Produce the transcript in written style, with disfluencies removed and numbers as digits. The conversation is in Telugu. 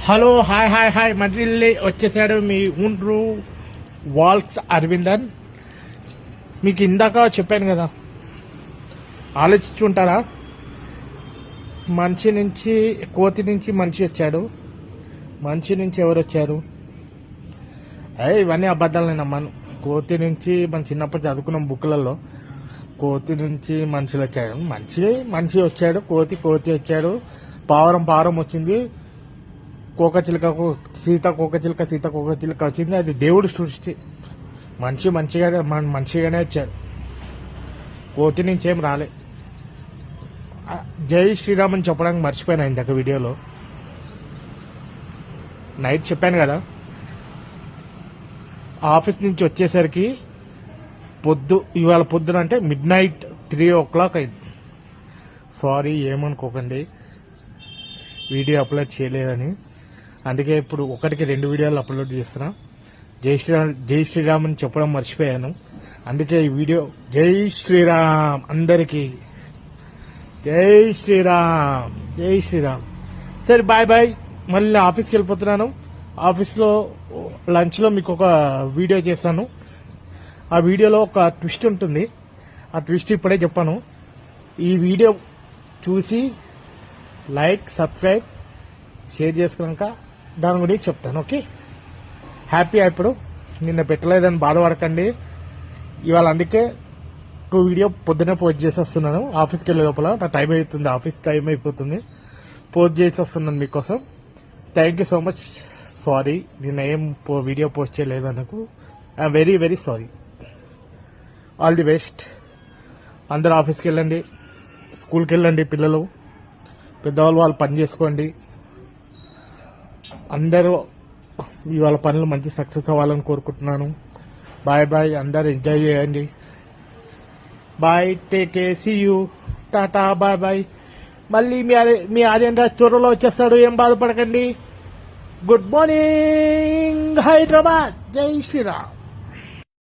హలో హాయ్ హాయ్ హాయ్ మళ్ళీ వచ్చేసాడు మీ ఊండ్రు వాల్స్ అరవిందన్. మీకు ఇందాక చెప్పాను కదా, ఆలోచించుంటారా? మనిషి నుంచి కోతి నుంచి మనిషి వచ్చాడు, మనిషి నుంచి ఎవరు వచ్చారు? ఇవన్నీ అబద్ధాలు నేను నమ్మను. కోతి నుంచి మనం చిన్నప్పుడు చదువుకున్నాం బుక్లలో, కోతి నుంచి మనుషులు వచ్చాడు, మనిషి వచ్చాడు, కోతి వచ్చాడు, పావురం వచ్చింది, కోకచిలుక సీత వచ్చింది. అది దేవుడు సృష్టి. మంచిగానే వచ్చాడు, కోతి నుంచి ఏం రాలే. జై శ్రీరామ్ అని చెప్పడానికి మర్చిపోయినా ఇందాక వీడియోలో. నైట్ చెప్పాను కదా, ఆఫీస్ నుంచి వచ్చేసరికి ఇవాళ పొద్దున అంటే మిడ్-నైట్ 3 o'clock అయింది. సారీ, ఏమనుకోకండి, వీడియో అప్లోడ్ చేయలేదని. అందుకే ఇప్పుడు ఒకటికి 2 వీడియోలు అప్లోడ్ చేస్తున్నా. జై శ్రీరామ్ అని చెప్పడం మర్చిపోయాను, అందుకే ఈ వీడియో. జై శ్రీరామ్ అందరికీ, జై శ్రీరామ్. సరే, బాయ్. మళ్ళీ ఆఫీస్కి వెళ్ళిపోతున్నాను. ఆఫీస్లో లంచ్లో మీకు ఒక వీడియో చేస్తాను. ఆ వీడియోలో ఒక ట్విస్ట్ ఉంటుంది. ఆ ట్విస్ట్ ఇప్పుడే చెప్పాను. ఈ వీడియో చూసి లైక్, సబ్స్క్రైబ్, షేర్ చేసుకున్నాక దాని గురించి చెప్తాను. Okay, happy. ఇప్పుడు నిన్న పెట్టలేదని బాధపడకండి. ఇవాళ అందుకే 2 వీడియో పొద్దునే పోస్ట్ చేసి వస్తున్నాను. ఆఫీస్కి వెళ్ళే లోపల నా టైం అవుతుంది, ఆఫీస్ టైం అయిపోతుంది. పోస్ట్ చేసి వస్తున్నాను మీకోసం. Thank you so much. Sorry, నిన్న ఏం వీడియో పోస్ట్ చేయలేదు అందుకు. I'm very very sorry. All the best. అందరూ ఆఫీస్కి వెళ్ళండి, స్కూల్కి వెళ్ళండి. పిల్లలు పెద్దవాళ్ళు పని చేసుకోండి. అందరూ ఇవాళ పనులు మంచి సక్సెస్ అవ్వాలని కోరుకుంటున్నాను. బాయ్. అందరూ ఎంజాయ్ చేయండి. Bye, take care, see you, tata, bye. మళ్ళీ మీ ఆర్యన్ రాజ్ త్వరలో వచ్చేస్తాడు, ఏం బాధపడకండి. Good morning Hyderabad. జై శ్రీరామ్.